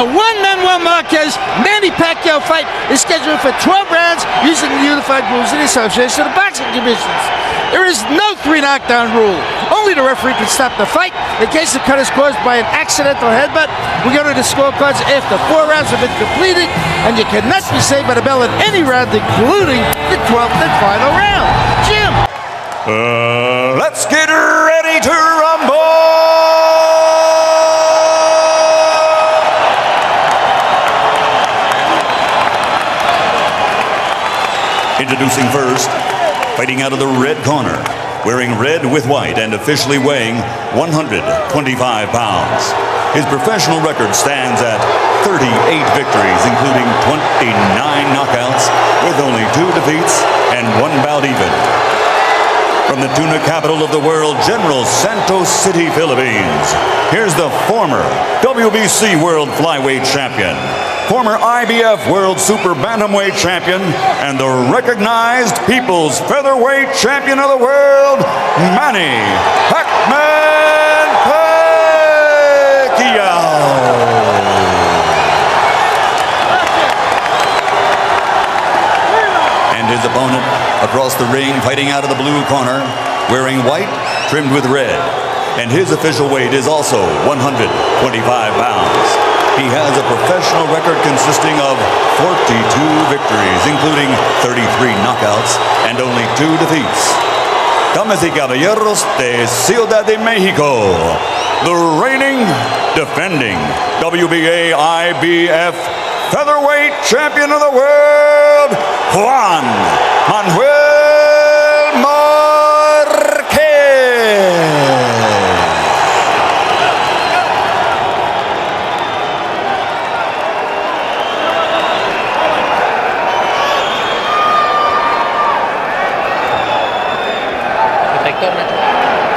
Juan Manuel Marquez, Manny Pacquiao fight is scheduled for 12 rounds using the unified rules of the Association of Boxing Commissions. There is no 3 knockdown rule. Only the referee can stop the fight in case the cut is caused by an accidental headbutt. We go to the scorecards after 4 rounds have been completed, and you cannot be saved by the bell in any round, including the 12th and final round. Jim! Let's get ready to rumble! Introducing first, fighting out of the red corner, wearing red with white and officially weighing 125 pounds. His professional record stands at 38 victories, including 29 knockouts, with only 2 defeats and 1 bout even. From the tuna capital of the world, General Santos City, Philippines, here's the former WBC World Flyweight Champion, former IBF World Super Bantamweight Champion, and the recognized People's Featherweight Champion of the World, Manny Pacquiao. And his opponent across the ring, fighting out of the blue corner, wearing white trimmed with red, and his official weight is also 125 pounds. He has a professional record consisting of 42 victories, including 33 knockouts and only 2 defeats. Damas y caballeros de Ciudad de Mexico, the reigning, defending WBA IBF Featherweight Champion of the World, Juan Manuel Marquez.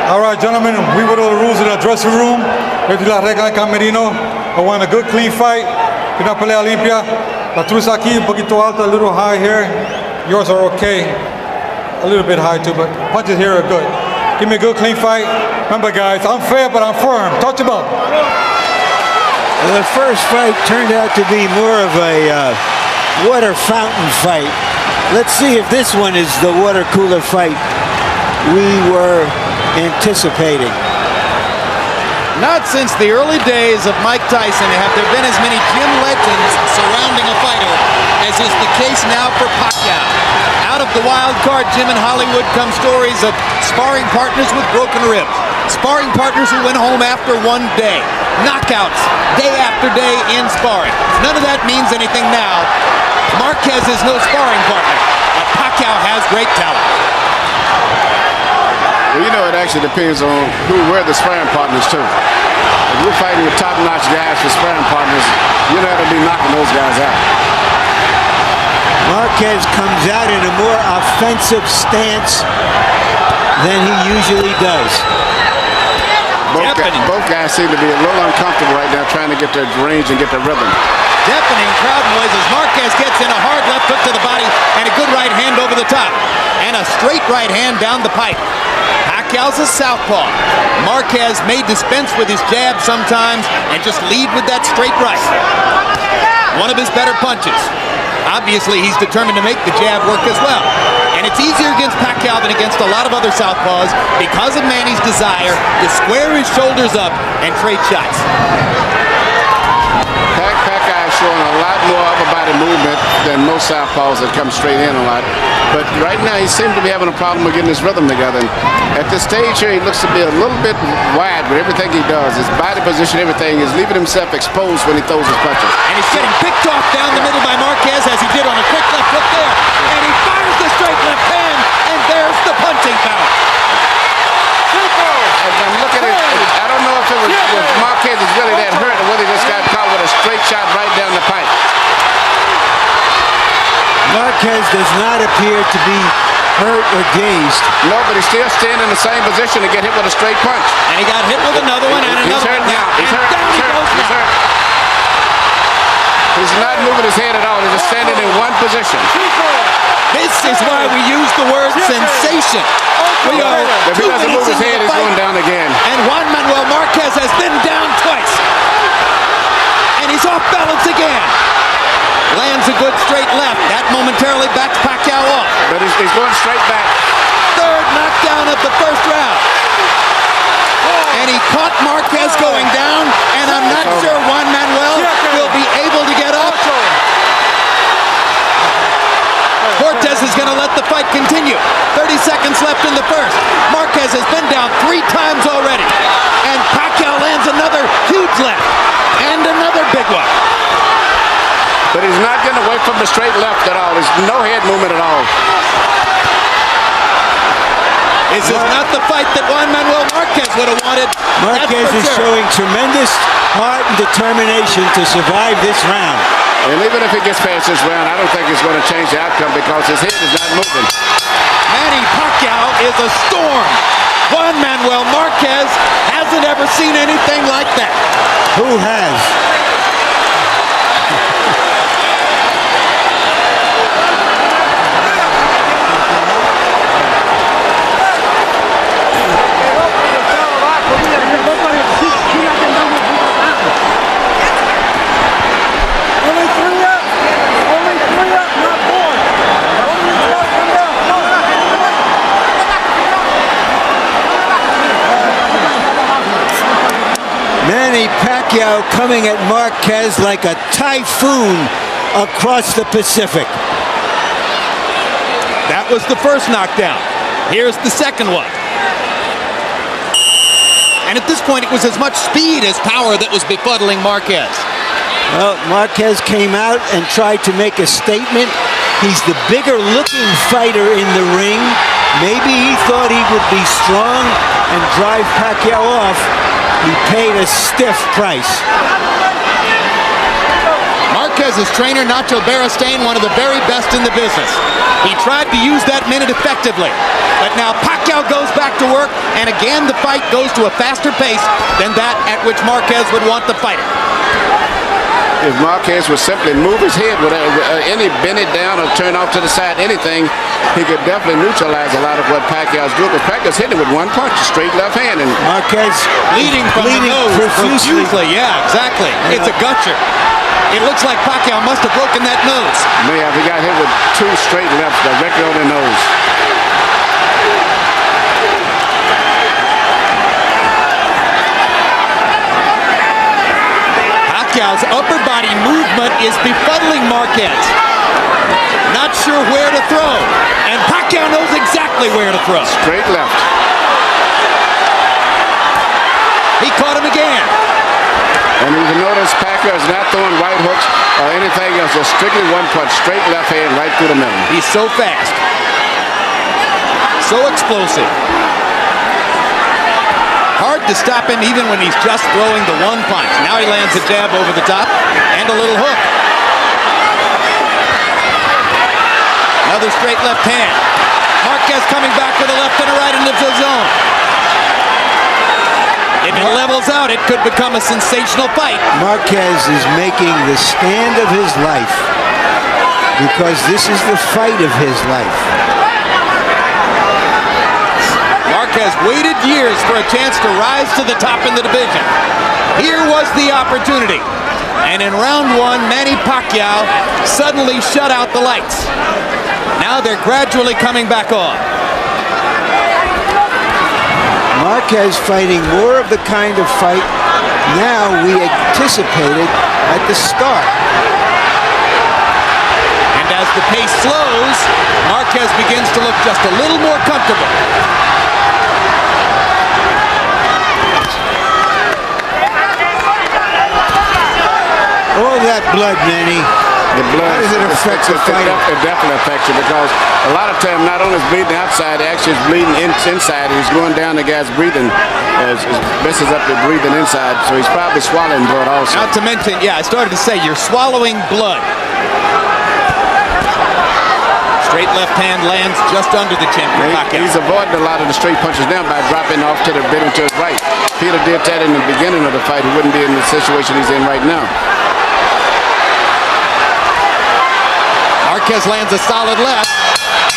All right, gentlemen, we went over the rules in the dressing room. Esta es la regla de camerino. I want a good, clean fight. Una pelea limpia. La tuya aquí un poquito alta, a little high here. Yours are okay. A little bit high too, but punches here are good. Give me a good, clean fight. Remember, guys, I'm fair, but I'm firm. Touch them up. The first fight turned out to be more of a water fountain fight. Let's see if this one is the water cooler fight we were anticipating. Not since the early days of Mike Tyson have there been as many gym legends surrounding a fighter as is the case now for Pacquiao. Out of the wild card gym in Hollywood come stories of sparring partners with broken ribs, sparring partners who went home after one day, knockouts day after day in sparring. None of that means anything now. Marquez is no sparring partner, but Pacquiao has great talent. Well, you know, it actually depends on where the sparring partners too. If you're fighting with top-notch guys for sparring partners, you're not going to be knocking those guys out. Marquez comes out in a more offensive stance than he usually does. Both guys seem to be a little uncomfortable right now trying to get their range and get their rhythm. Deafening crowd noise as Marquez gets in a hard left hook to the body and a good right hand over the top. And a straight right hand down the pipe. Pacquiao's a southpaw. Marquez may dispense with his jab sometimes and just lead with that straight right. One of his better punches. Obviously, he's determined to make the jab work as well. And it's easier against Pacquiao than against a lot of other southpaws because of Manny's desire to square his shoulders up and trade shots. Pacquiao is showing a lot more upper body movement than most southpaws that come straight in a lot. But right now, he seems to be having a problem with getting his rhythm together. And at this stage here, he looks to be a little bit wide with everything he does. His body position, everything, is leaving himself exposed when he throws his punches. And he's getting picked off down the middle by Marquez as he did on a quick left hook there. And he fires the straight left hand, and there's the punching power. As I'm looking at it, I don't know if it was Marquez is really that hurt or whether he just got caught with a straight shot right down the pipe. Marquez does not appear to be hurt or dazed. No, but he's still standing in the same position to get hit with a straight punch. And he got hit with another one and another one. He's hurt now. He's hurt. He's not moving his head at all. He's just standing in one position. This is why we use the word sensation. We are if he doesn't move his head, he's going down again. And Juan Manuel Marquez has been down twice. And he's He's off balance again. Lands a good straight left. That momentarily backs Pacquiao off. But he's going straight back. Third knockdown of the first round. And he caught Marquez going down, and I'm not sure Juan Manuel will be able to get up. Cortez is going to let the fight continue. 30 seconds left in the first. Marquez has been down 3 times already. And Pacquiao lands another huge left. And another big one. But he's not getting away from the straight left at all. There's no head movement at all. This is not the fight that Juan Manuel Marquez would have wanted. Marquez is showing tremendous heart and determination to survive this round. And even if he gets past this round, I don't think it's going to change the outcome because his head is not moving. Manny Pacquiao is a storm. Juan Manuel Marquez hasn't ever seen anything like that. Who has? Manny Pacquiao coming at Marquez like a typhoon across the Pacific. That was the first knockdown. Here's the second one. And at this point, it was as much speed as power that was befuddling Marquez. Well, Marquez came out and tried to make a statement. He's the bigger looking fighter in the ring. Maybe he thought he would be strong and drive Pacquiao off. He paid a stiff price. Marquez's trainer, Nacho Beristain, one of the very best in the business. He tried to use that minute effectively. But now Pacquiao goes back to work, and again the fight goes to a faster pace than that at which Marquez would want the fighter. If Marquez would simply move his head with any bend it down or turn off to the side, anything, he could definitely neutralize a lot of what Pacquiao's doing. Because Pacquiao's hitting with one punch, a straight left hand. And Marquez bleeding from the nose profusely. Yeah, exactly. It's a gutcher. It looks like Pacquiao must have broken that nose. May have. He got hit with 2 straight lefts directly on the nose. Pacquiao's upper body movement is befuddling Marquez. Not sure where to throw. And Pacquiao knows exactly where to throw. Straight left. He caught him again. And you can notice Pacquiao is not throwing right hooks or anything else. Just strictly one punch, straight left hand right through the middle. He's so fast. So explosive. Hard to stop him even when he's just throwing the one punch. Now he lands a jab over the top and a little hook. Another straight left hand. Marquez coming back with a left and a right into the zone. If it levels out, it could become a sensational fight. Marquez is making the stand of his life because this is the fight of his life. Marquez waited years for a chance to rise to the top in the division. Here was the opportunity. And in round 1, Manny Pacquiao suddenly shut out the lights. Now they're gradually coming back on. Marquez fighting more of the kind of fight now we anticipated at the start. And as the pace slows, Marquez begins to look just a little more comfortable. All that blood, Manny. The blood, how does it affect the fighter? It definitely affects you because a lot of time not only is bleeding outside, it actually is bleeding inside. He's going down the guy's breathing, messes up the breathing inside, so he's probably swallowing blood also. Not to mention, yeah, I started to say, you're swallowing blood. Straight left hand lands just under the chin for Pacquiao. He's avoiding a lot of the straight punches now by dropping off to the bit and to his right. Peter did that in the beginning of the fight. He wouldn't be in the situation he's in right now. Marquez lands a solid left,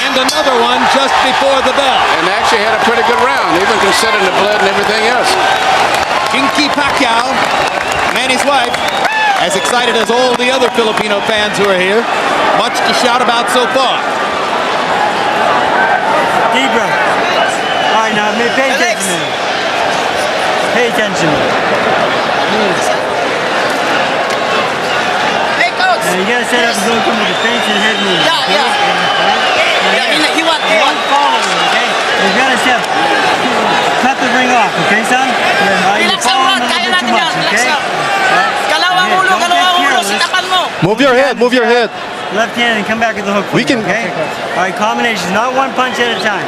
and another one just before the bell. And actually had a pretty good round, even considering the blood and everything else. Kinky Pacquiao, Manny's wife, as excited as all the other Filipino fans who are here. Much to shout about so far. Deep breath. All right, now pay attention. Pay attention. Hey, coach. Now you gotta set up and go from the defense and head movement. He wants Don't follow him, okay? You gotta step. Cut the ring off, okay, son? Relax lang, Rod. Kaya natin yan. Relax lang. Galawang ulo, sitapan mo. Move your head, move your head. Left hand and come back with the hook. We can- okay? All right, combinations, not one punch at a time.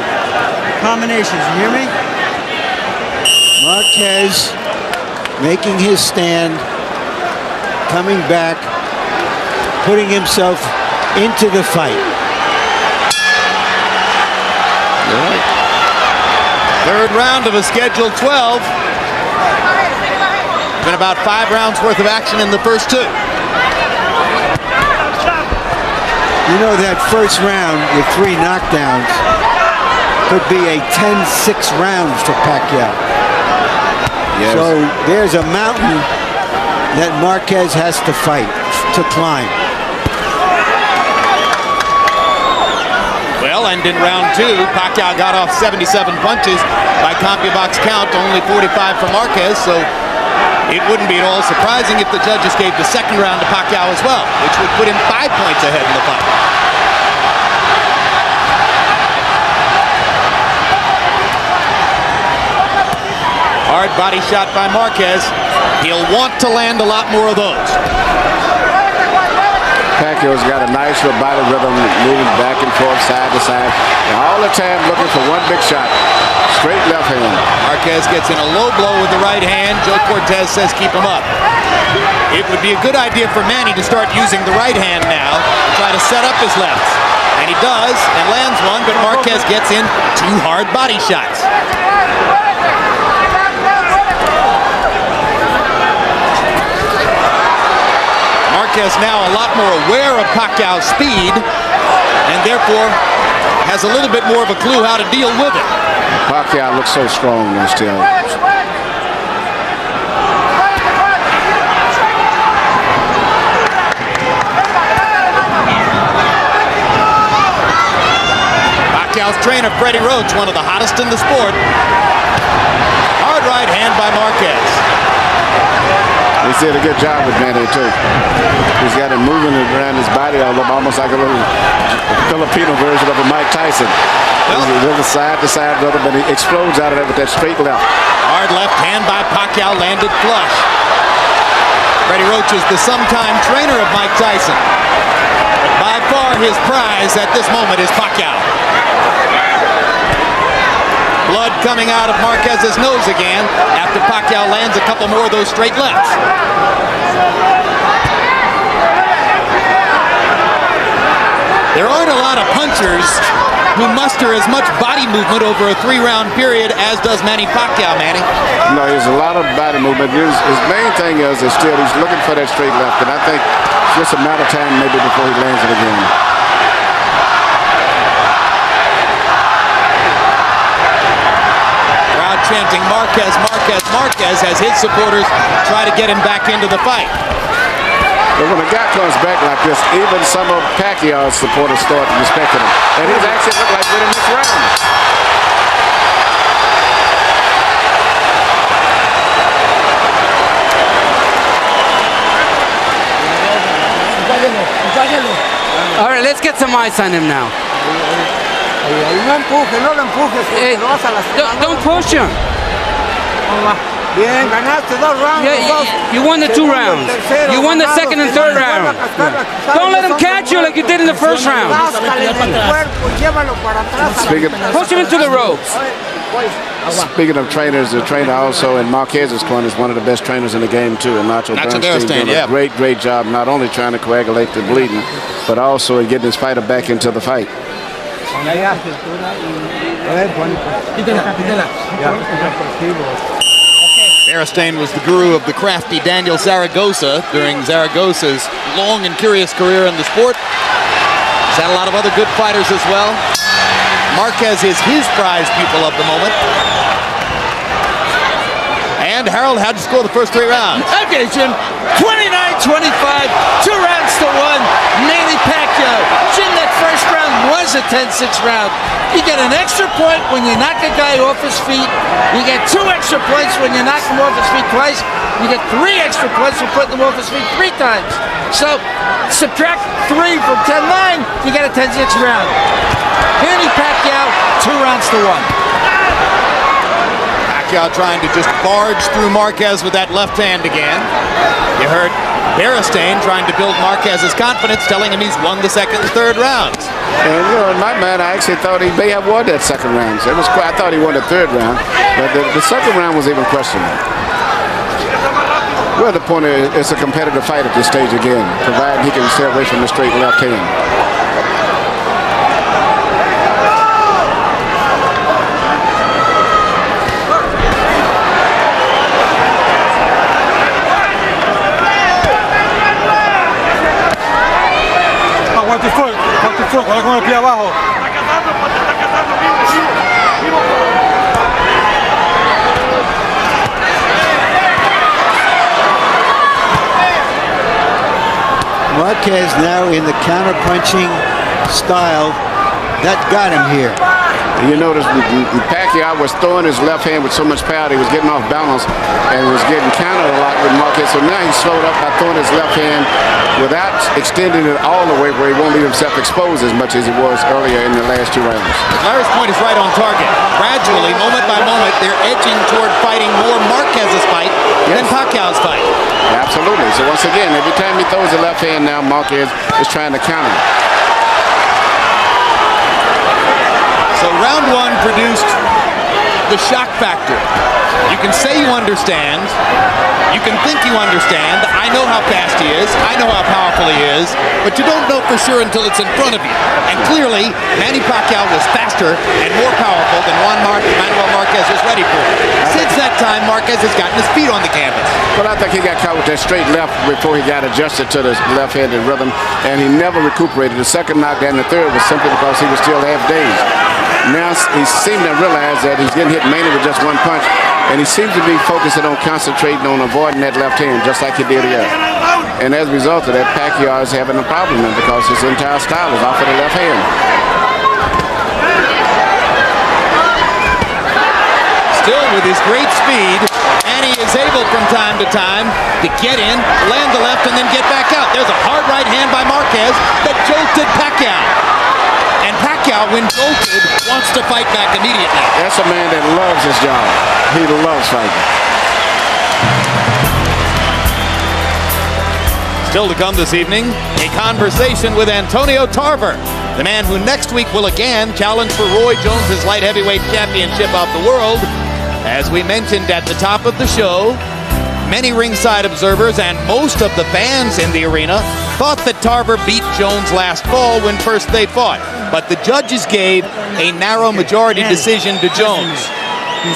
Combinations, you hear me? Marquez making his stand, coming back, putting himself into the fight. Third round of a scheduled 12. Been about 5 rounds worth of action in the first 2. You know, that first round with 3 knockdowns could be a 10-6 round for Pacquiao. Yes. So there's a mountain that Marquez has to fight, to climb. Well, and in round 2, Pacquiao got off 77 punches by CompuBox count, only 45 for Marquez, so it wouldn't be at all surprising if the judges gave the second round to Pacquiao as well, which would put him 5 points ahead in the fight. Hard body shot by Marquez. He'll want to land a lot more of those. Pacquiao's got a nice little body rhythm, moving back and forth, side to side, and all the time looking for one big shot. Straight left hand. Marquez gets in a low blow with the right hand. Joe Cortez says keep him up. It would be a good idea for Manny to start using the right hand now to try to set up his lefts. And he does, and lands one, but Marquez gets in 2 hard body shots. Marquez now a lot more aware of Pacquiao's speed, and therefore has a little bit more of a clue how to deal with it. Pacquiao looks so strong now still. Pacquiao's trainer, Freddie Roach, one of the hottest in the sport. Hard right hand by Marquez. He did a good job with Manny, too. He's got him moving around his body almost like a little Filipino version of a Mike Tyson. He's a little side-to-side rhythm, but he explodes out of it with that straight left. Hard left hand by Pacquiao, landed flush. Freddie Roach is the sometime trainer of Mike Tyson. But by far his prize at this moment is Pacquiao. Blood coming out of Marquez's nose again after Pacquiao lands a couple more of those straight lefts. There aren't a lot of punchers who muster as much body movement over a 3-round period as does Manny Pacquiao, Manny. No, there's a lot of body movement. His main thing is still he's looking for that straight left, and I think it's just a matter of time maybe before he lands it again. Crowd chanting Marquez, Marquez, Marquez as his supporters try to get him back into the fight. But when a guy comes back like this, even some of Pacquiao's supporters start respecting him. And he's actually looked like winning this round. All right, let's get some ice on him now. Don't push him. Bien, ganaste 2 rounds. Yeah, you won the 2 rounds. You won the second and third round. Don't let him catch you like you did in the first round. Push him into the ropes. Speaking of trainers, the trainer also in Marquez's corner is one of the best trainers in the game too, and Nacho Bernstein doing a great job, not only trying to coagulate the bleeding, but also in getting his fighter back into the fight. Bernstein was the guru of the crafty Daniel Zaragoza during Zaragoza's long and curious career in the sport. He's had a lot of other good fighters as well. Marquez is his prize pupil of the moment. And Harold had to score the first 3 rounds. Okay, Jim. 29 25, 2 rounds to 1. Manny Pacquiao. Jim, that first round was a 10-6 round. You get an extra point when you knock a guy off his feet. You get 2 extra points when you knock him off his feet twice. You get 3 extra points for putting him off his feet 3 times. So subtract 3 from 10-9, you get a 10-6 round. Manny Pacquiao, 2 rounds to 1. Pacquiao trying to just barge through Marquez with that left hand again. You heard Beristain trying to build Marquez's confidence, telling him he's won the second and third rounds. And in my mind, I actually thought he may have won that second round. So I thought he won the third round, but the second round was even questionable. Well, the point is, it's a competitive fight at this stage again, provided he can stay away from the straight left hand. Watch your foot, ahora con el pie abajo. Marquez now in the counter-punching style that got him here. You notice Pacquiao was throwing his left hand with so much power, he was getting off balance and was getting countered a lot with Marquez. So now he's slowed up by throwing his left hand without extending it all the way where he won't leave himself exposed as much as he was earlier in the last 2 rounds. Larry's point is right on target. Gradually, moment by moment, they're edging toward fighting more Marquez's fight than Pacquiao's fight. Absolutely. So once again, every time he throws the left hand now, Marquez is trying to counter him. So round 1 produced the shock factor. You can say you understand. You can think you understand. I know how fast he is. I know how powerful he is. But you don't know for sure until it's in front of you. And clearly, Manny Pacquiao was faster and more powerful than Juan Manuel Marquez was ready for. Since that time, Marquez has gotten his feet on the canvas. Well, I think he got caught with that straight left before he got adjusted to the left-handed rhythm, and he never recuperated. The second knockdown, the third, was simply because he was still half-dazed. Now he seemed to realize that he's getting hit mainly with just 1 punch, and he seems to be focusing on concentrating on avoiding that left hand just like he did here. And as a result of that, Pacquiao is having a problem now because his entire style is off of the left hand. Still with his great speed, and he is able from time to time to get in, land the left, and then get back out. There's a hard right hand by Marquez that jolted Pacquiao. And Pacquiao, when jolted, wants to fight back immediately. That's a man that loves his job. He loves fighting. Still to come this evening, a conversation with Antonio Tarver, the man who next week will again challenge for Roy Jones' light heavyweight championship of the world. As we mentioned at the top of the show, many ringside observers and most of the fans in the arena thought that Tarver beat Jones last fall when first they fought. But the judges gave a narrow majority decision to Jones.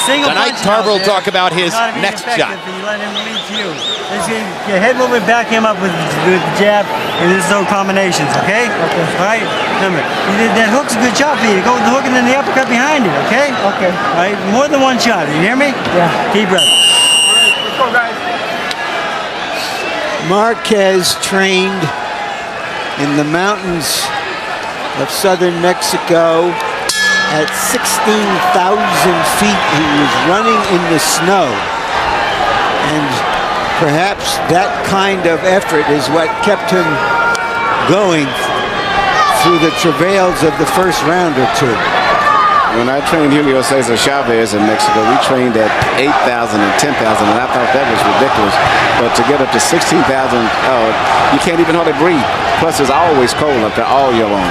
Tonight, Tarver will talk about his next shot. You let him lead you. Your head movement, back him up with the jab and his own combinations, okay? Okay. All right? Remember, that hook's a good shot for you. Go with the hook and then the uppercut behind it, okay? Okay. All right? More than 1 shot. You hear me? Yeah. Deep breath. Let's go, guys. Marquez trained in the mountains of southern Mexico at 16,000 feet. He was running in the snow. And perhaps that kind of effort is what kept him going through the travails of the first round or 2. When I trained Julio Cesar Chavez in Mexico, we trained at 8,000 and 10,000, and I thought that was ridiculous. But to get up to 16,000, you can't even hardly breathe. Plus, it's always cold up there all year long.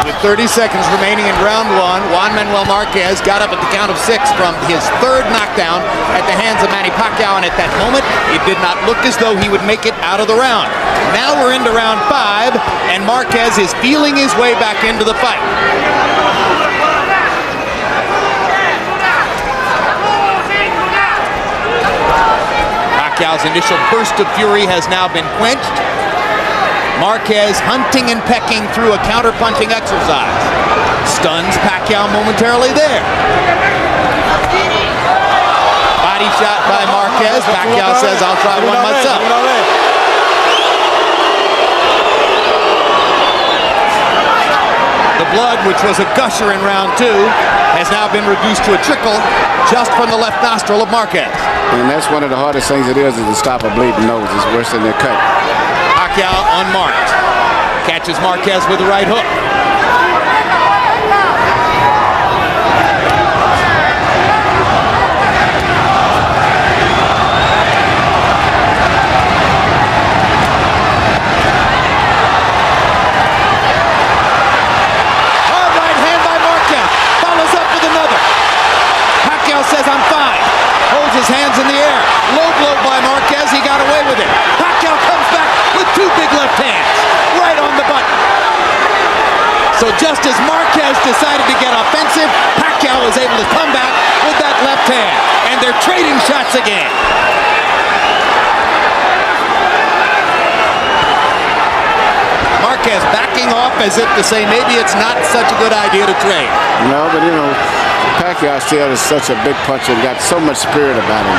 With 30 seconds remaining in round 1, Juan Manuel Marquez got up at the count of 6 from his 3rd knockdown at the hands of Manny Pacquiao, and at that moment, it did not look as though he would make it out of the round. Now we're into round 5, and Marquez is feeling his way back into the fight. Pacquiao's initial burst of fury has now been quenched. Marquez hunting and pecking through a counter-punching exercise. Stuns Pacquiao momentarily there. Body shot by Marquez. Pacquiao says, I'll try one myself. blood, which was a gusher in round 2, has now been reduced to a trickle just from the left nostril of Marquez. And that's one of the hardest things it is to stop a bleeding nose. It's worse than a cut. Pacquiao unmarked. Catches Marquez with the right hook. Says I'm fine. Holds his hands in the air. Low blow by Marquez. He got away with it. Pacquiao comes back with 2 big left hands. Right on the button. So just as Marquez decided to get offensive, Pacquiao was able to come back with that left hand. And they're trading shots again. Marquez backing off as if to say maybe it's not such a good idea to trade. No, but you know, Pacquiao still is such a big puncher and got so much spirit about him.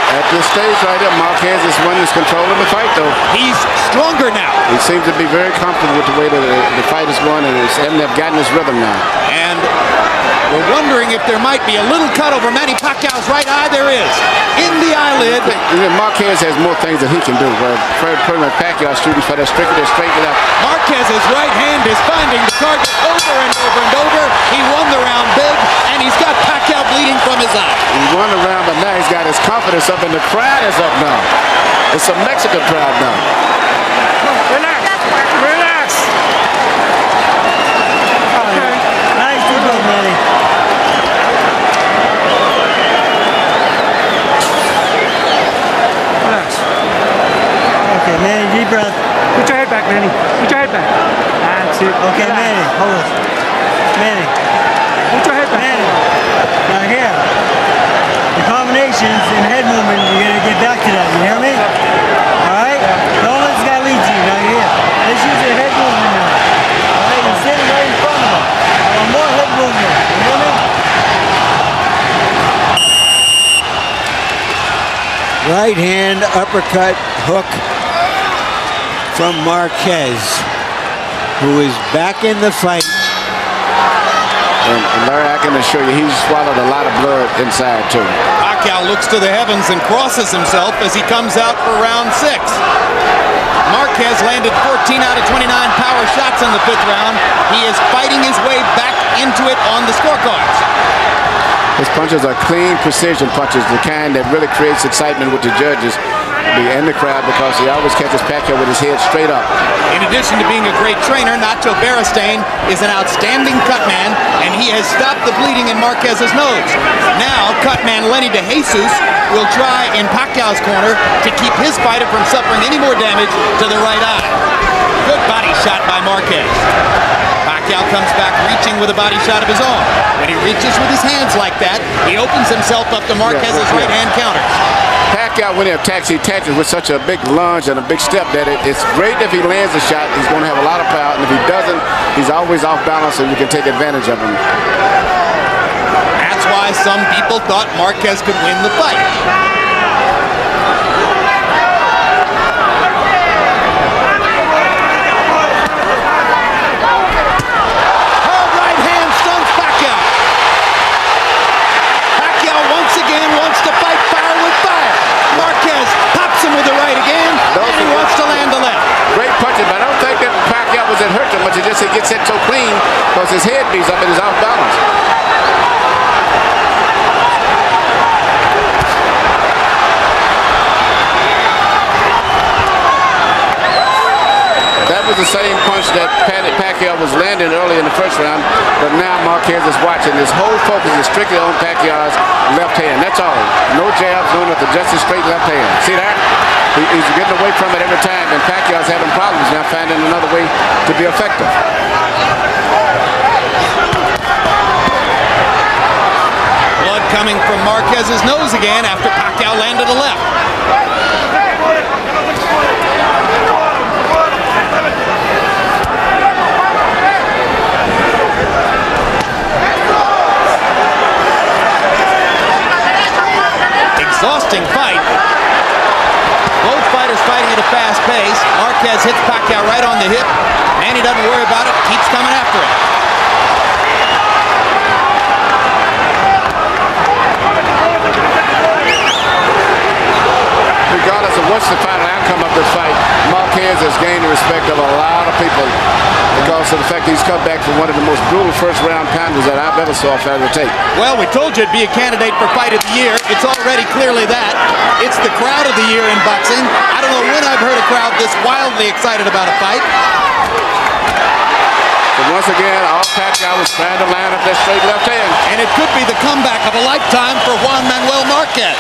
At this stage right here, Marquez is one who's controlling the fight, though. He's stronger now. He seems to be very comfortable with the way that the fight is going, and he's gotten his rhythm now. And we're wondering if there might be a little cut over Manny Pacquiao's right eye. There is. In the eyelid. Marquez has more things that he can do. Where pretty much Pacquiao shooting for that straight it up. Marquez's right hand is finding the target over and over and over. He won the round big, and he's got Pacquiao bleeding from his eye. He won the round, but now he's got his confidence up, and the crowd is up now. It's a Mexican crowd now. Relax. Relax. Okay. Nice to go, Manny. Relax. Okay, Manny, deep breath. Put your head back, Manny. Put your head back. That's it. Okay, relax. Manny, hold on. Manny. Put your head back. Manny. Now here. The combinations and head movement, you're going to get back to that. You hear me? Alright? Don't let this guy lead you. Now here. Let's use the head movement now. Alright? He's sitting right in front of him. I want more head movement. You hear me? Right hand uppercut hook from Marquez, who is back in the fight. And Larry, I can assure you, he's swallowed a lot of blood inside, too. Pacquiao looks to the heavens and crosses himself as he comes out for round 6. Marquez landed 14 out of 29 power shots in the 5th round. He is fighting his way back into it on the scorecards. His punches are clean precision punches, the kind that really creates excitement with the judges and the crowd, because he always catches Pacquiao with his head straight up. In addition to being a great trainer, Nacho Beristain is an outstanding cutman, and he has stopped the bleeding in Marquez's nose. Now, cutman Lenny De Jesus will try in Pacquiao's corner to keep his fighter from suffering any more damage to the right eye. Good body shot by Marquez. Pacquiao comes back reaching with a body shot of his own. When he reaches with his hands like that, he opens himself up to Marquez's right hand counters. Pacquiao, when he attacks with such a big lunge and a big step that it's great if he lands a shot. He's going to have a lot of power, and if he doesn't, he's always off balance, and you can take advantage of him. That's why some people thought Marquez could win the fight. Hard right hand stuns Pacquiao. Pacquiao once again wants to fight fire with fire. Marquez pops him with the right again, and he wants to land the left. Great punches, but I don't think that Pacquiao was hurt too much. It just he gets it so clean because his head beats up and he's off balance. That was the same punch that Pacquiao was landing early in the 1st round, but now Marquez is watching. His whole focus is strictly on Pacquiao's left hand. That's all. No jabs, no nothing, just a straight left hand. See that? He's getting away from it every time, and Pacquiao's having problems now finding another way to be effective. Blood coming from Marquez's nose again after Pacquiao landed a left. at a fast pace. Marquez hits Pacquiao right on the hip. Manny doesn't worry about it, keeps coming after him. Regardless of what's the final outcome of this fight, Marquez has gained the respect of a lot of people because of the fact he's come back from one of the most brutal first-round pounders that I've ever saw a fighter take. Well, we told you it'd be a candidate for Fight of the Year. It's already clearly that. It's the crowd of the year in boxing. I don't know when I've heard a crowd this wildly excited about a fight. But once again, all Pacquiao was trying to line up that straight left hand. And it could be the comeback of a lifetime for Juan Manuel Marquez.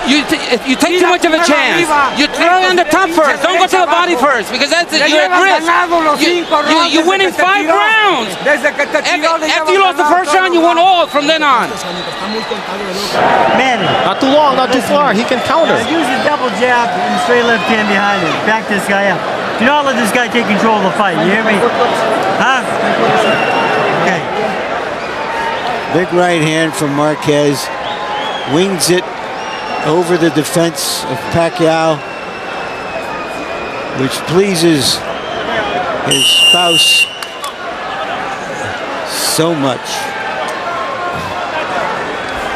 You take too much of a chance. You throw on the top first. Don't go to the body first because that's you're at risk. You're winning 5 rounds. After you lost the first round, you won all from then on. Manny. Not too long, not too far. He can counter. Use a double jab and straight left hand behind him. Back this guy up. Do not let this guy take control of the fight. You hear me? Huh? Okay. Big right hand from Marquez. Wings it over the defense of Pacquiao, which pleases his spouse so much.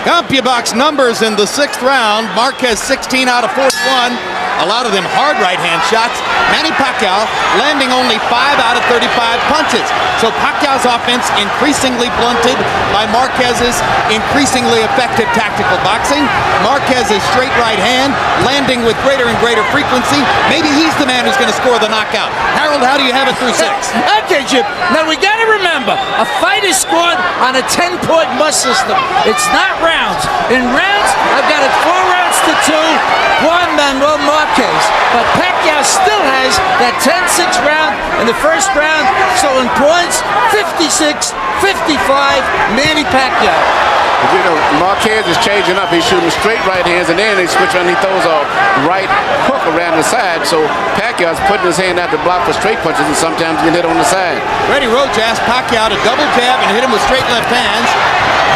CompuBox numbers in the 6th round. Marquez 16 out of 41. A lot of them hard right-hand shots. Manny Pacquiao landing only 5 out of 35 punches. So Pacquiao's offense increasingly blunted by Marquez's increasingly effective tactical boxing. Marquez's straight right hand landing with greater and greater frequency. Maybe he's the man who's going to score the knockout. Harold, how do you have it through 6? Okay, Jim. Now we got to remember, a fight is scored on a 10-point must system. It's not rounds. In rounds, I've got it 4 rounds to 2. Juan Manuel Marquez. But Pacquiao still has that 10-6 round in the first round. So in points, 56-55, Manny Pacquiao. You know, Marquez is changing up. He's shooting straight right hands, and then he switches and he throws a right hook around the side. So Pacquiao's putting his hand out to block for straight punches, and sometimes he can hit on the side. Freddie Roach asked Pacquiao to double jab and hit him with straight left hands.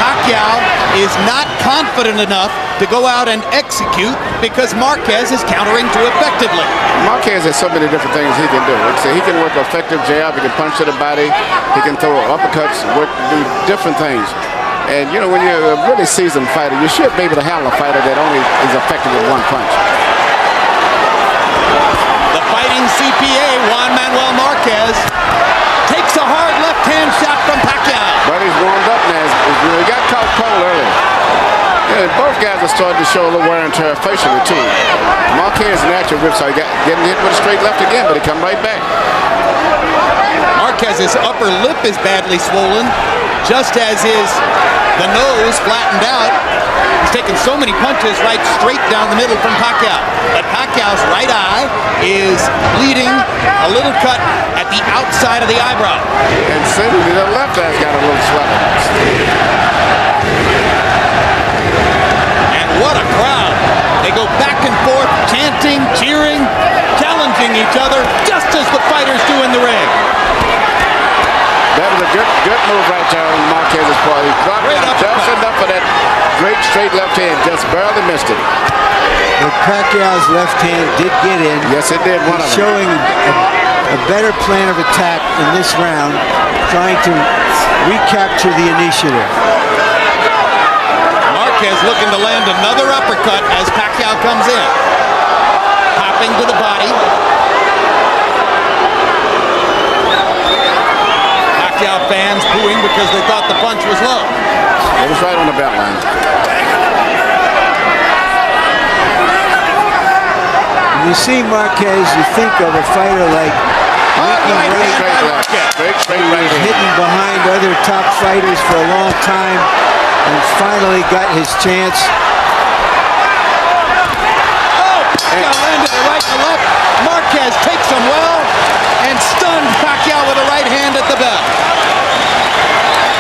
Pacquiao is not confident enough to go out and execute because Marquez is countering too effectively. Marquez has so many different things he can do. Like I say, he can work an effective jab, he can punch to the body, he can throw uppercuts, do different things. And you know, when you're a really seasoned fighter, you should be able to handle a fighter that only is effective with 1 punch. The fighting CPA, Juan Manuel Marquez, takes a hard left-hand shot from Pacquiao. But he's warmed up now. He got caught cold early. Yeah, both guys are starting to show a little wear and tear facially too. Marquez natural rip, so he got getting hit with a straight left again, but he come right back. Marquez's upper lip is badly swollen, just as is the nose flattened out. He's taken so many punches right straight down the middle from Pacquiao. But Pacquiao's right eye is bleeding, a little cut at the outside of the eyebrow. And suddenly the left eye's got a little swelling. And what a crowd. They go back and forth, chanting, cheering, challenging each other, just as the fighters do in the ring. That was a good move right there on Marquez's part. He dropped down just enough for that great straight left hand, just barely missed it. But Pacquiao's left hand did get in. Yes, it did. One of them. Showing a better plan of attack in this round, trying to recapture the initiative. Marquez looking to land another uppercut as Pacquiao comes in. Popping to the body. Pacquiao fans booing because they thought the punch was low. It was right on the belt line. When you see Marquez, you think of a fighter like Straight right hand. hidden behind other top fighters for a long time and finally got his chance. Oh, Pacquiao landed it right to left. Marquez takes him well and stunned Pacquiao with a right hand at the bell.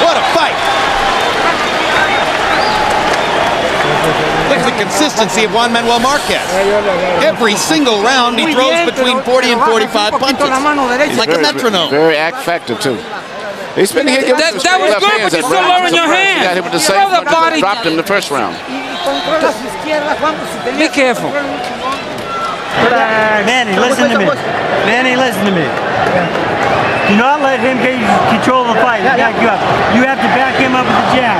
What a fight. Look at the consistency of Juan Manuel Marquez. Every single round he throws between 40 and 45 punches. He's like a metronome. Very act factor too. He's been hitting. That was good, but you're still lowering your hand. got hit with the same punch that dropped him the first round. Be careful. Manny, listen to me. Manny, listen to me. Do not let him get control of the fight. Back you up. You have to back him up with the jab.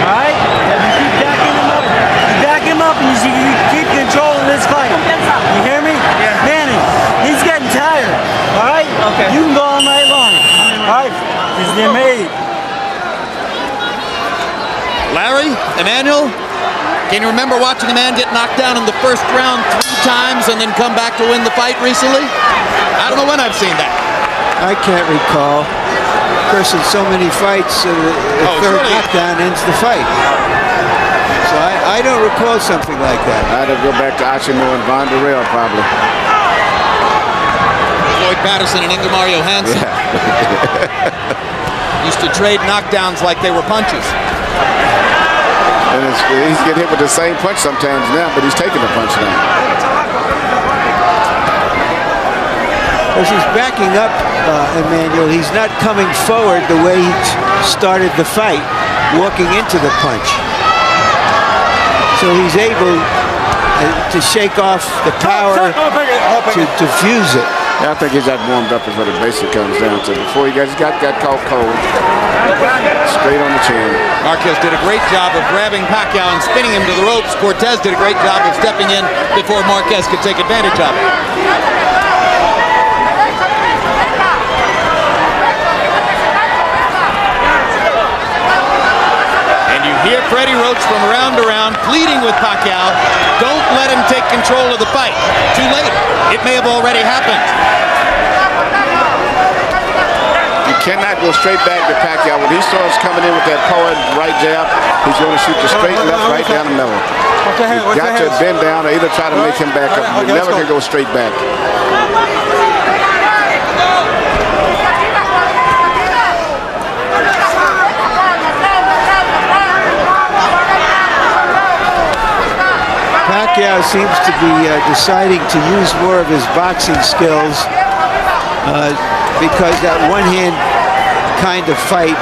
All right? You keep backing him up. You back him up, and you keep controlling this fight. You hear me? Yeah. Manny, he's getting tired. All right? Okay. You can go all night long. All right? Because they're made. Larry, Emmanuel, can you remember watching a man get knocked down in the first round 3 times and then come back to win the fight recently? I don't know when I've seen that. I can't recall. Of course, in so many fights, the third knockdown ends the fight. So I don't recall something like that. I'd have to go back to Achimo and Von Durrell, probably. Floyd Patterson and Ingemar Mario Hansen used to trade knockdowns like they were punches. And he's getting hit with the same punch sometimes now, but he's taking the punch now. As he's backing up, Emmanuel, he's not coming forward the way he started the fight, walking into the punch. So he's able to shake off the power to fuse it. Yeah, I think he's got warmed up is what it basically comes down to. Before he got caught cold, straight on the chin. Marquez did a great job of grabbing Pacquiao and spinning him to the ropes. Cortez did a great job of stepping in before Marquez could take advantage of it. And you hear Freddie Roach from round to round pleading with Pacquiao, don't let him take control of the fight. Too late. It may have already happened. You cannot go straight back to Pacquiao. When he starts coming in with that power right jab, he's going to shoot you straight left, right down the middle. You've got to bend down or either try to make him back up. You never can go straight back. Pacquiao seems to be deciding to use more of his boxing skills because that one-hand kind of fight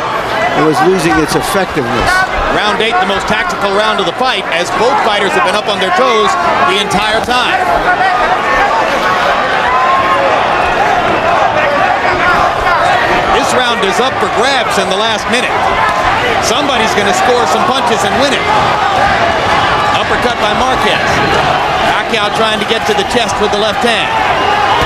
was losing its effectiveness. Round 8, the most tactical round of the fight, as both fighters have been up on their toes the entire time. This round is up for grabs in the last minute. Somebody's going to score some punches and win it. Uppercut by Marquez. Pacquiao trying to get to the chest with the left hand.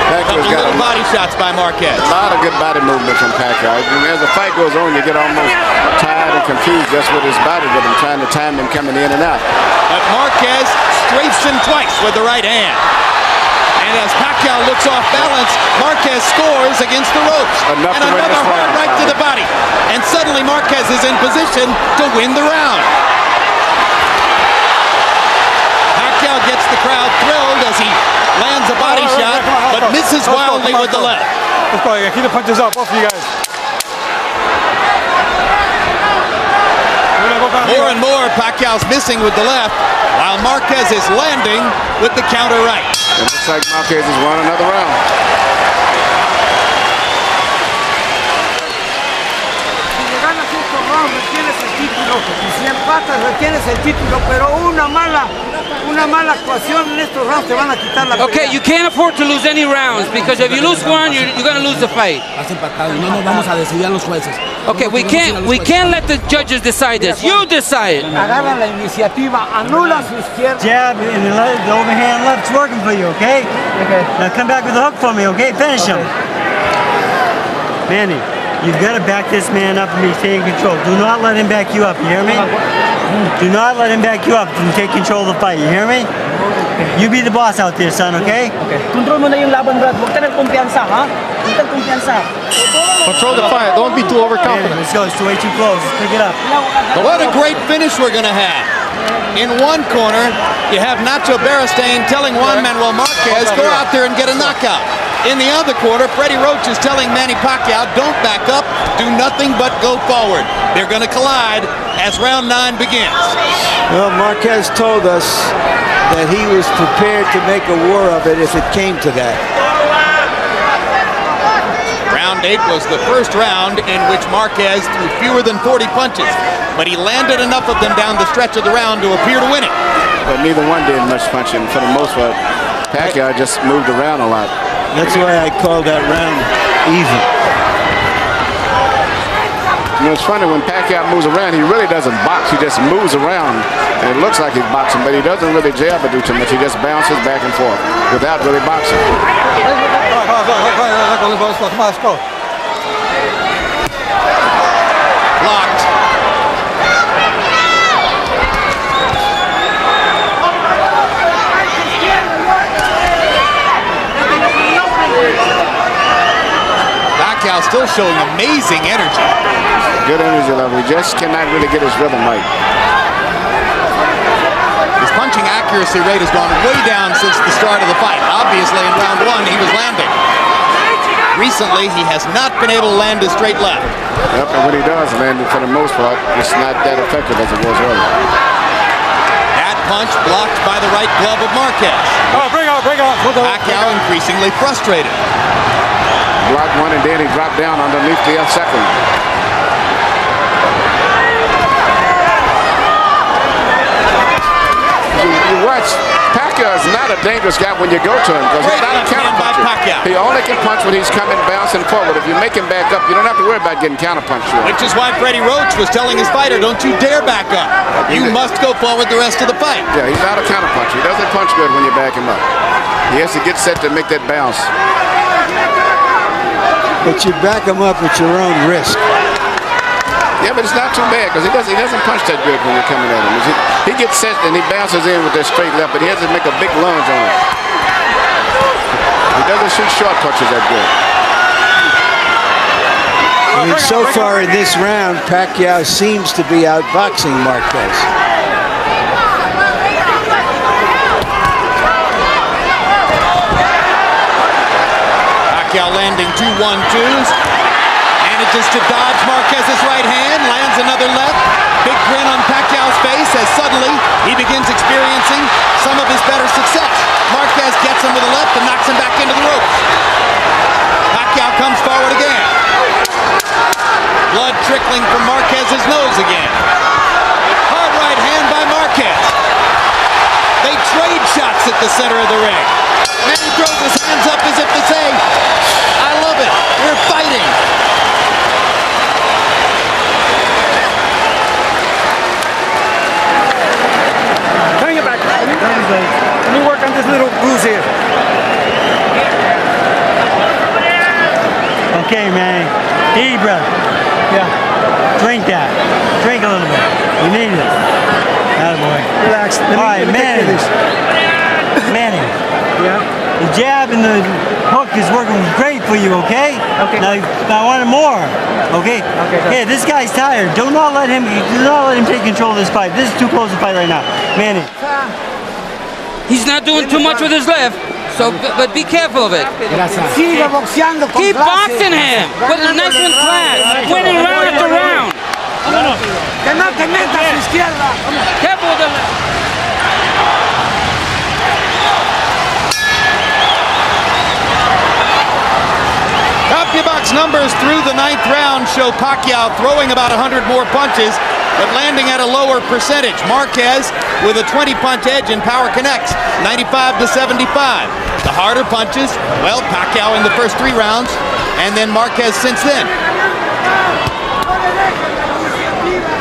Couple little body shots by Marquez. A lot of good body movement from Pacquiao. As the fight goes on, you get almost tired and confused just with his body rhythm, trying to time him coming in and out. But Marquez strafes him twice with the right hand. And as Pacquiao looks off balance, Marquez scores against the ropes. And another hard right to the body. And suddenly Marquez is in position to win the round. Pacquiao gets the crowd thrilled as he lands a body shot, but misses wildly with the left. Let's go. Keep the punches up, both of you guys. More and more, Pacquiao's missing with the left, while Marquez is landing with the counter right. It looks like Marquez has won another round. Si empatas retienes el título, pero una mala actuación en estos rounds te van a quitar la pelea. Okay, you can't afford to lose any rounds because if you lose one, you're going to lose the fight. Okay, we can't let the judges decide this. You decide. Agarra la iniciativa, anula su izquierda. Jab and the overhand left's working for you, okay? Okay. Now come back with the hook for me, okay? Finish him. Manny, you've got to back this man up and be taking control. Do not let him back you up, you hear me? Do not let him back you up and take control of the fight, you hear me? You be the boss out there, son, okay? Control mo na yung laban, Brad. Huwag ka ng kumpiyansa, ha? Huwag kang kumpiyansa. Control the fight. Don't be too overconfident. Let's go. It's way too close. Let's pick it up. What a great finish we're going to have. In one corner, you have Nacho Beristain telling Juan Manuel Marquez, go out there and get a knockout. In the other corner, Freddie Roach is telling Manny Pacquiao, don't back up, do nothing but go forward. They're going to collide as round 9 begins. Well, Marquez told us that he was prepared to make a war of it if it came to that. Round round 8 was the first round in which Marquez threw fewer than 40 punches, but he landed enough of them down the stretch of the round to appear to win it. But neither one did much punching. For the most part, Pacquiao just moved around a lot. That's why I called that round even. You know, it's funny, when Pacquiao moves around, he really doesn't box. He just moves around, and it looks like he's boxing, but he doesn't really jab or do too much. He just bounces back and forth without really boxing. Blocked. Pacquiao still showing amazing energy. Good energy level. He just cannot really get his rhythm right. His punching accuracy rate has gone way down since the start of the fight. Obviously, in round 1, he was landing. Recently, he has not been able to land a straight left. Yep, and when he does land it, for the most part, it's not that effective as it was earlier. That punch blocked by the right glove of Marquez. Oh, bring on. Pacquiao increasingly frustrated. Blocked one, and then he dropped down underneath the second. You watch, Pacquiao is not a dangerous guy when you go to him because he's not a counterpuncher. He only can punch when he's coming bouncing forward. If you make him back up, you don't have to worry about getting counterpunched. Which is why Freddie Roach was telling his fighter, don't you dare back up. You must go forward the rest of the fight. Yeah, he's not a counterpuncher. He doesn't punch good when you back him up. He has to get set to make that bounce. But you back him up at your own risk. Yeah, but it's not too bad because he doesn't punch that good when you're coming at him. He gets set and he bounces in with that straight left, but he has to make a big lunge on it. He doesn't shoot short punches that good. I mean, so far in this round, Pacquiao seems to be outboxing Marquez. Pacquiao landing 2 1-2s. Manages to dodge Marquez's right hand, lands another left. Big grin on Pacquiao's face as suddenly he begins experiencing some of his better success. Marquez gets him with a left and knocks him back into the ropes. Pacquiao comes forward again. Blood trickling from Marquez's nose again. Hard right hand by Marquez. They trade shots at the center of the ring. Manny throws his hands up as if to say, I love it, we're fighting. Bring it back. Let me work on this little bruise here. Okay, man. Eat, brother. Yeah. Drink that. Drink a little bit. You need it. Attaboy. Relax. All right, Manny. Manny. Yeah. The jab and the hook is working great for you, okay? Okay. Now I want it more. Okay? Okay. Hey, this guy's tired. Do not let him take control of this fight. This is too close to fight right now. Manny. He's not doing too much with his left, so but be careful of it. Siga boxeando con Keep clase. boxing him with a nice and class, winning round after round. Que no te metas a su izquierda. Careful with the left. CompuBox numbers through the 9th round show Pacquiao throwing about 100 more punches, but landing at a lower percentage. Marquez with a 20-punch edge in power connects, 95 to 75. The harder punches, well, Pacquiao in the first 3 rounds, and then Marquez since then.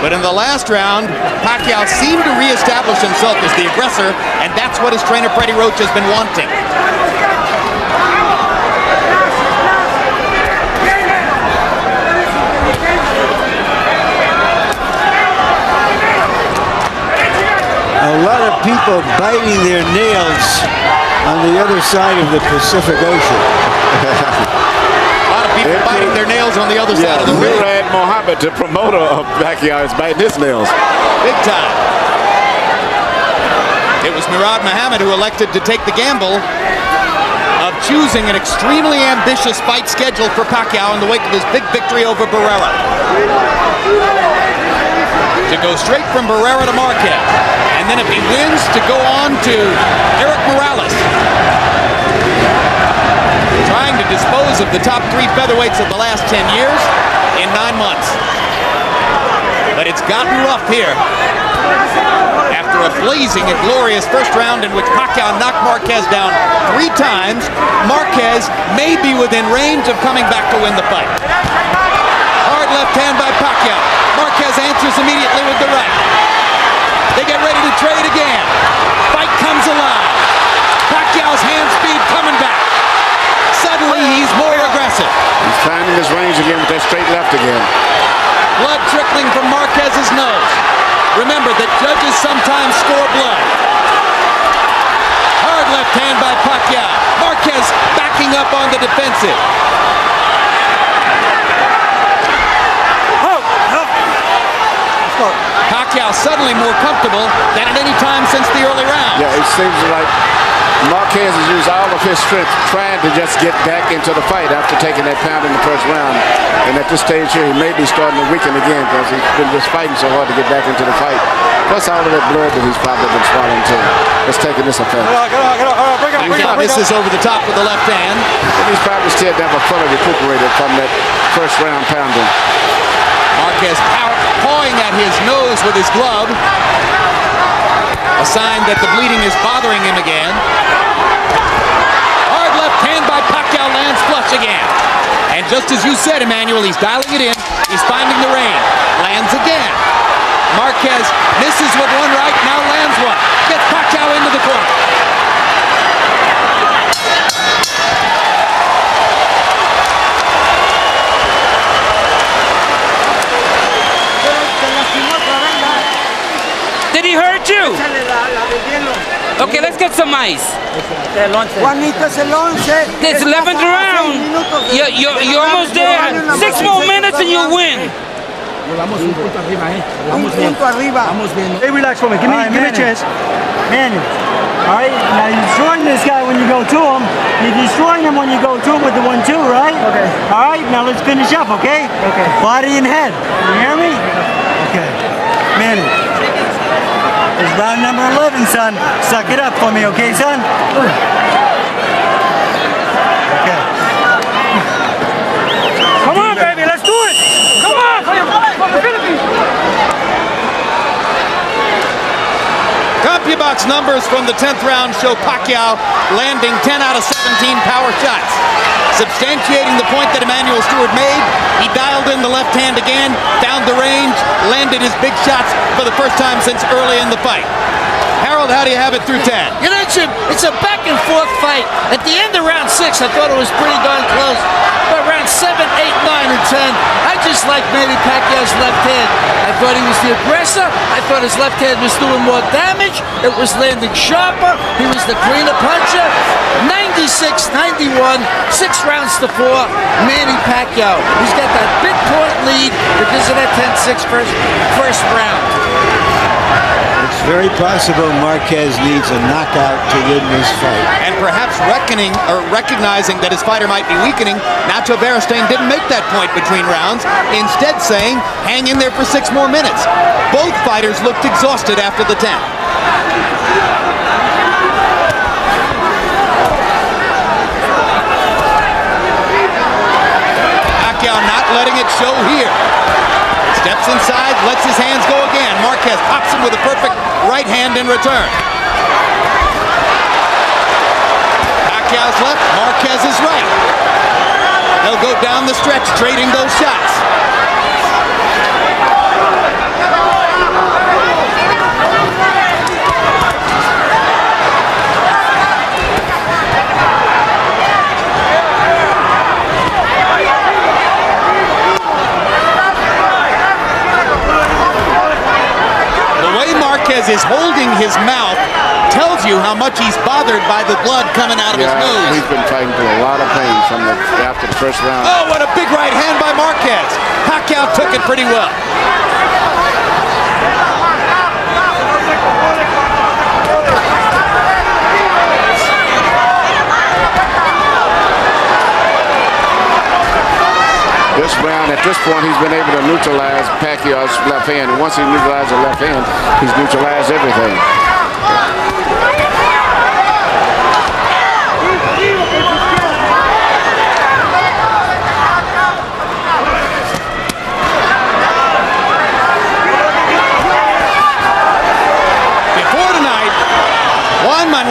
But in the last round, Pacquiao seemed to reestablish himself as the aggressor, and that's what his trainer Freddie Roach has been wanting. A lot of people biting their nails on the other side of the Pacific Ocean. A lot of people biting their nails on the other side of the ring. Murad Mohammed, the promoter of Pacquiao, is biting his nails. Big time. It was Murad Mohammed who elected to take the gamble of choosing an extremely ambitious fight schedule for Pacquiao in the wake of his big victory over Barrera. To go straight from Barrera to Marquez. And then if he wins, to go on to Eric Morales. Trying to dispose of the top 3 featherweights of the last 10 years in 9 months. But it's gotten rough here after a blazing and glorious first round in which Pacquiao knocked Marquez down 3 times. Marquez may be within range of coming back to win the fight. Hard left hand by Pacquiao. Marquez answers immediately with the right. They get ready to trade again. Fight comes alive. Pacquiao's hand speed coming back. Suddenly he's more aggressive. He's finding his range again with that straight left again. Blood trickling from Marquez's nose. Remember that judges sometimes score blood. Hard left hand by Pacquiao. Marquez backing up on the defensive. Pacquiao suddenly more comfortable than at any time since the early round. Yeah, it seems like Marquez has used all of his strength trying to just get back into the fight after taking that pound in the first round. And at this stage here, he may be starting to weaken again because he's been just fighting so hard to get back into the fight. Plus all of that blood that he's probably been swallowing too. It's taking this effect. Pacquiao misses over the top with the left hand. And he's probably still never fully recuperated from that first round pounding. Marquez pawing at his nose with his glove. A sign that the bleeding is bothering him again. Hard left hand by Pacquiao lands flush again. And just as you said, Emmanuel, he's dialing it in. He's finding the range. Lands again. Marquez misses with one right, now lands one. Gets Pacquiao into the corner. Did he hurt you? Okay, let's get some ice. Juanito, es el 11. It's 11th round. You're almost there. 6 more minutes and you'll win. Un punto arriba. Hey, relax for me. Give me a chance. Manny. All right, now you're destroying this guy when you go to him. You're destroying him when you go to him with the 1-2, right? Okay. All right, now let's finish up, okay? Okay. Body and head. You hear me? Okay. Manny. It's round number 11, son. Suck it up for me, okay, son? Okay. Come on, baby, let's do it! Come on! From the Philippines! CompuBox numbers from the 10th round show Pacquiao landing 10 out of 17 power shots. Substantiating the point that Emmanuel Stewart made, he dialed in the left hand again, found the range, landed his big shots for the first time since early in the fight. Harold, how do you have it through 10? You know, it's a back and forth fight. At the end of round 6, I thought it was pretty darn close. But round 7, 8, 9, and 10, I just like Manny Pacquiao's left hand. I thought he was the aggressor. I thought his left hand was doing more damage. It was landing sharper. He was the cleaner puncher. 96-91, 6 rounds to 4, Manny Pacquiao. He's got that big point lead because of that 10-6 first round. It's very possible Marquez needs a knockout to win this fight. And perhaps recognizing that his fighter might be weakening, Nacho Beristain didn't make that point between rounds, instead saying, hang in there for 6 more minutes. Both fighters looked exhausted after the 10th. Pacquiao not letting it show here. Steps inside, lets his hands go again. Marquez pops him with a perfect right hand in return. Pacquiao's left, Marquez's right. They'll go down the stretch, trading those shots. Marquez is holding his mouth, tells you how much he's bothered by the blood coming out of his nose. He's been fighting through a lot of pain after the first round. Oh, what a big right hand by Marquez. Pacquiao took it pretty well. This round, at this point, he's been able to neutralize Pacquiao's left hand. And once he neutralizes the left hand, he's neutralized everything.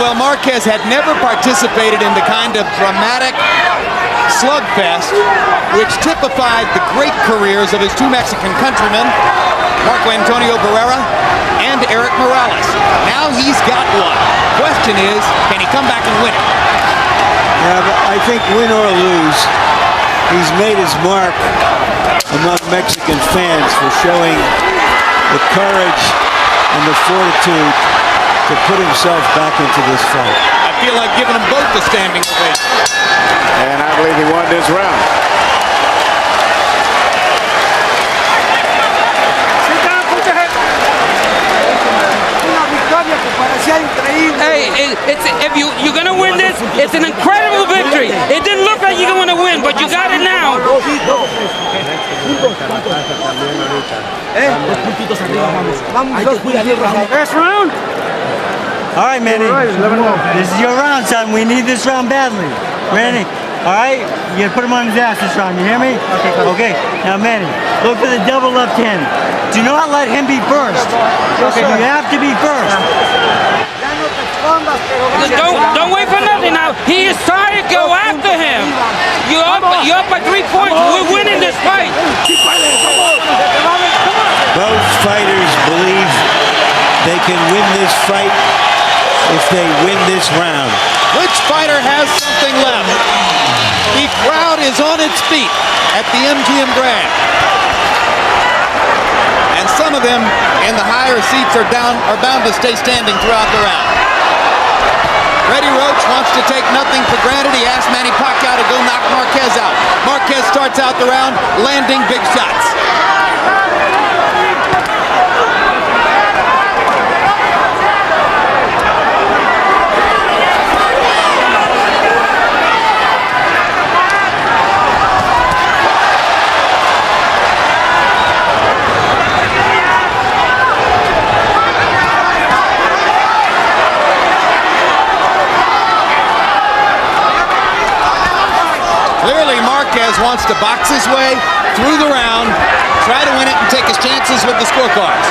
Manuel Marquez had never participated in the kind of dramatic slugfest which typified the great careers of his two Mexican countrymen, Marco Antonio Barrera and Eric Morales. Now he's got one. Question is, can he come back and win it? Yeah, but I think win or lose, he's made his mark among Mexican fans for showing the courage and the fortitude to put himself back into this fight. I feel like giving them both the standing ovation. And I believe he won this round. Hey, if you're gonna win this, it's an incredible victory. It didn't look like you're gonna win, but you got it now. First round? All right, Manny. This is your round, son. We need this round badly. Manny, all right? You gotta put him on his ass this round. You hear me? Okay. Now, Manny, look for the double left hand. Do not let him be first. Okay, you have to be first. Don't wait for nothing now. He is trying to go after him. You're up by 3 points. We're winning this fight. Both fighters believe they can win this fight if they win this round. Which fighter has something left? The crowd is on its feet at the MGM Grand. And some of them in the higher seats are bound to stay standing throughout the round. Freddie Roach wants to take nothing for granted. He asked Manny Pacquiao to go knock Marquez out. Marquez starts out the round landing big shots. Clearly, Marquez wants to box his way through the round, try to win it, and take his chances with the scorecards.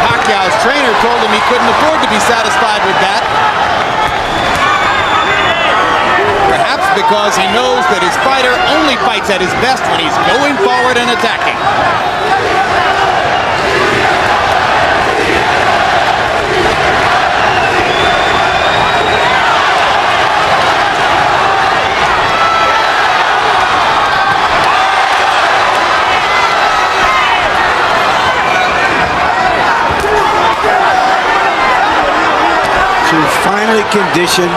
Pacquiao's trainer told him he couldn't afford to be satisfied with that. Perhaps because he knows that his fighter only fights at his best when he's going forward and attacking. Finely conditioned,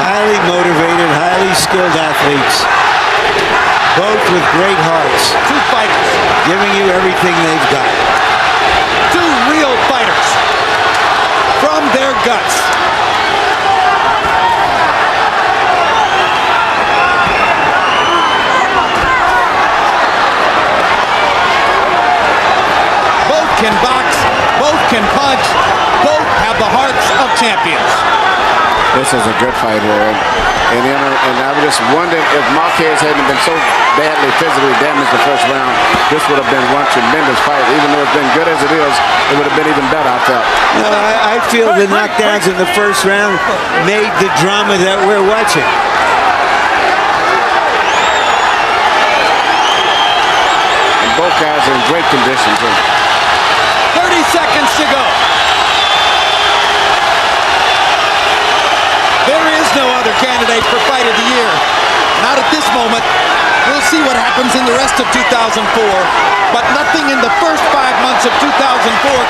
highly motivated, highly skilled athletes, both with great hearts. Two fighters giving you everything they've got. Two real fighters from their guts. Both can box, both can punch, both have the hearts of champions. This is a good fight here. And I just wondered if Marquez hadn't been so badly physically damaged the first round, this would have been one tremendous fight. Even though it's been good as it is, it would have been even better, I felt. No, I feel the knockdowns in the first round made the drama that we're watching. And both guys are in great condition, too. 30 seconds to go. There is no other candidate for Fight of the Year. Not at this moment. We'll see what happens in the rest of 2004. But nothing in the first 5 months of 2004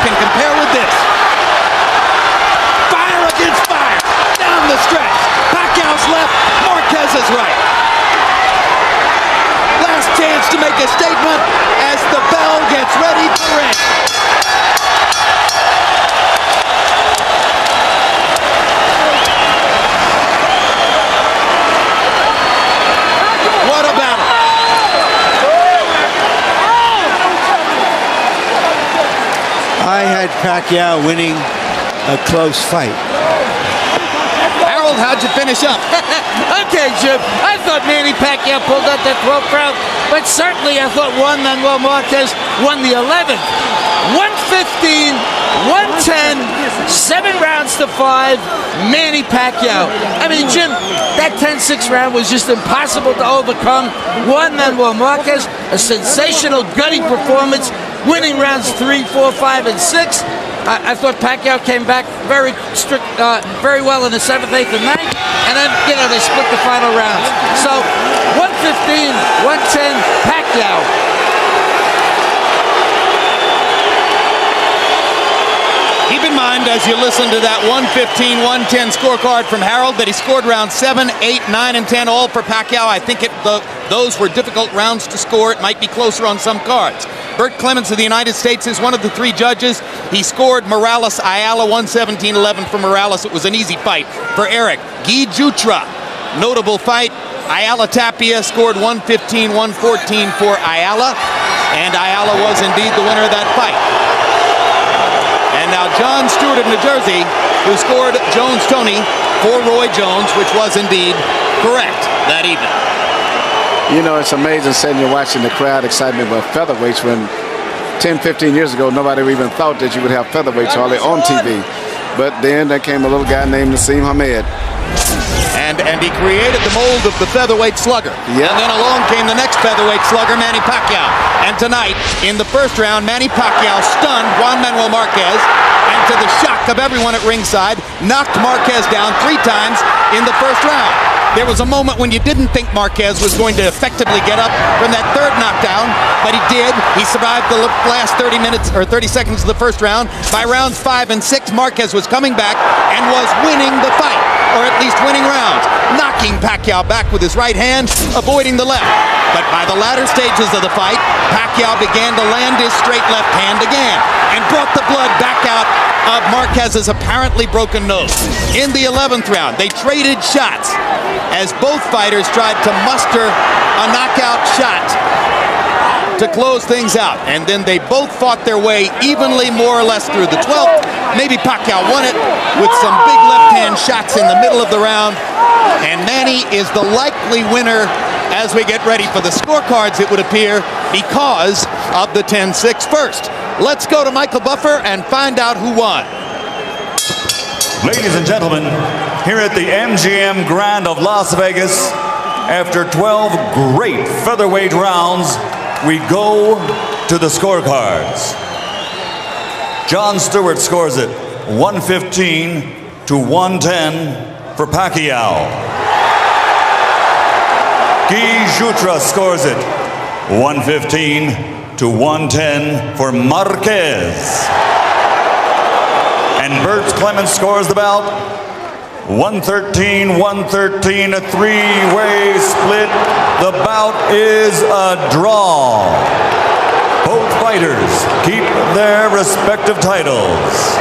can compare with this. Fire against fire. Down the stretch. Pacquiao's left. Marquez is right. Last chance to make a statement as the bell gets ready to ring. What a battle. I had Pacquiao winning a close fight. Harold, how'd you finish up? Okay, Jim. I thought Manny Pacquiao pulled out that 12th round, but certainly I thought Juan Manuel Marquez won the 11th. 115, 110, 7 rounds to 5, Manny Pacquiao. I mean, Jim, that 10-6 round was just impossible to overcome. Juan Manuel Marquez, a sensational gutting performance, winning rounds 3, 4, 5, and 6. I thought Pacquiao came back very well in the 7th, 8th, and 9th, and then, they split the final rounds. So, 115, 110, Pacquiao. Keep in mind, as you listen to that 115-110 scorecard from Harold, that he scored rounds 7, 8, 9, and 10, all for Pacquiao. I think those were difficult rounds to score. It might be closer on some cards. Bert Clements of the United States is one of the 3 judges. He scored Morales Ayala 117-11 for Morales. It was an easy fight for Eric. Guy Jutra, notable fight. Ayala Tapia scored 115-114 for Ayala, and Ayala was indeed the winner of that fight. And now John Stewart of New Jersey, who scored Jones-Tony for Roy Jones, which was indeed correct that evening. It's amazing sitting here watching the crowd excitement about featherweights when 10, 15 years ago, nobody even thought that you would have featherweights hardly on TV. But then there came a little guy named Nassim Hamed. And he created the mold of the featherweight slugger. Yeah. And then along came the next featherweight slugger, Manny Pacquiao. And tonight, in the first round, Manny Pacquiao stunned Juan Manuel Marquez, and to the shock of everyone at ringside, knocked Marquez down 3 times in the first round. There was a moment when you didn't think Marquez was going to effectively get up from that 3rd knockdown, but he did. He survived the last 30 minutes or 30 seconds of the first round. By rounds 5 and 6, Marquez was coming back and was winning the fight, or at least winning rounds, knocking Pacquiao back with his right hand, avoiding the left. But by the latter stages of the fight, Pacquiao began to land his straight left hand again and brought the blood back out of Marquez's apparently broken nose. In the 11th round, they traded shots as both fighters tried to muster a knockout shot to close things out. And then they both fought their way evenly, more or less, through the 12th. Maybe Pacquiao won it with some big left-hand shots in the middle of the round. And Manny is the likely winner as we get ready for the scorecards, it would appear, because of the 10-6 first. Let's go to Michael Buffer and find out who won. Ladies and gentlemen, here at the MGM Grand of Las Vegas, after 12 great featherweight rounds, we go to the scorecards. John Stewart scores it 115-110 for Pacquiao. Guy Jutra scores it 115-110 for Marquez. And Bert Clements scores the bout 113-113, a 3-way split. The bout is a draw. Both fighters keep their respective titles.